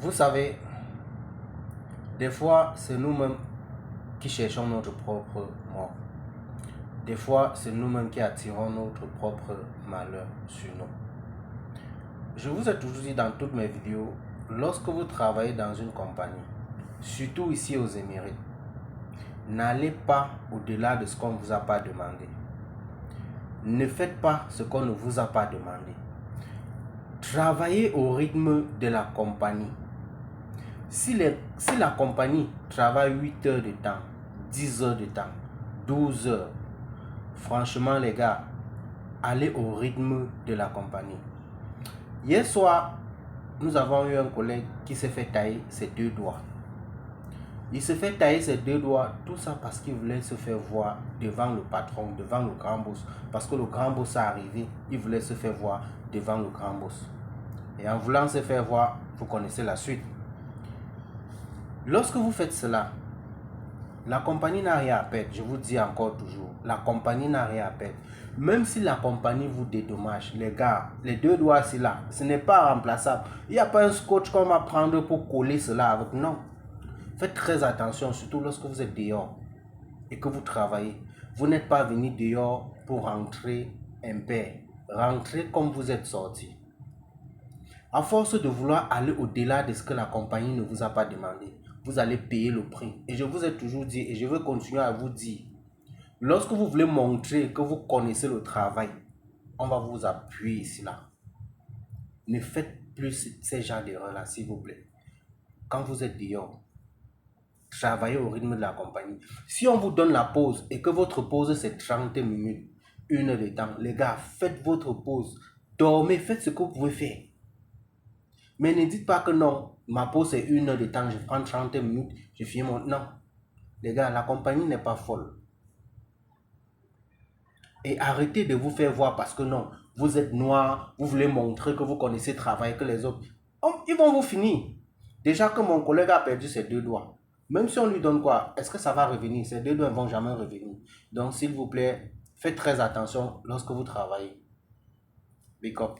Vous savez, des fois, c'est nous-mêmes qui cherchons notre propre mort. Des fois, c'est nous-mêmes qui attirons notre propre malheur sur nous. Je vous ai toujours dit dans toutes mes vidéos, lorsque vous travaillez dans une compagnie, surtout ici aux Émirats, n'allez pas au-delà de ce qu'on ne vous a pas demandé. Ne faites pas ce qu'on ne vous a pas demandé. Travaillez au rythme de la compagnie. Si la compagnie travaille 8 heures de temps, 10 heures de temps, 12 heures, franchement les gars, allez au rythme de la compagnie. Hier soir, nous avons eu un collègue qui s'est fait tailler ses 2 doigts. Il se fait tailler ses 2 doigts, tout ça parce qu'il voulait se faire voir devant le patron, devant le grand boss. Parce que le grand boss est arrivé, il voulait se faire voir devant le grand boss. Et en voulant se faire voir, vous connaissez la suite. Lorsque vous faites cela, la compagnie n'a rien à perdre. Je vous dis encore toujours, la compagnie n'a rien à perdre. Même si la compagnie vous dédommage, les gars, les 2 doigts c'est là, ce n'est pas remplaçable. Il n'y a pas un scotch qu'on va prendre pour coller cela avec. Non. Faites très attention, surtout lorsque vous êtes dehors et que vous travaillez. Vous n'êtes pas venu dehors pour rentrer impair. Rentrez comme vous êtes sorti. À force de vouloir aller au-delà de ce que la compagnie ne vous a pas demandé, vous allez payer le prix. Et je vous ai toujours dit, et je veux continuer à vous dire, lorsque vous voulez montrer que vous connaissez le travail, on va vous appuyer ici là. Ne faites plus ces genres d'erreurs-là, s'il vous plaît. Quand vous êtes dehors, travaillez au rythme de la compagnie. Si on vous donne la pause et que votre pause c'est 30 minutes, 1 heure de temps, les gars, faites votre pause. Dormez, faites ce que vous pouvez faire. Mais ne dites pas que non, ma pause c'est 1 heure de temps, je prends 30 minutes, je finis mon... Non. Les gars, la compagnie n'est pas folle. Et arrêtez de vous faire voir parce que non, vous êtes noir, vous voulez montrer que vous connaissez le travail que les autres. Ils vont vous finir. Déjà que mon collègue a perdu ses 2 doigts. Même si on lui donne quoi, est-ce que ça va revenir? Ces 2 doigts ne vont jamais revenir. Donc s'il vous plaît, faites très attention lorsque vous travaillez. Big up.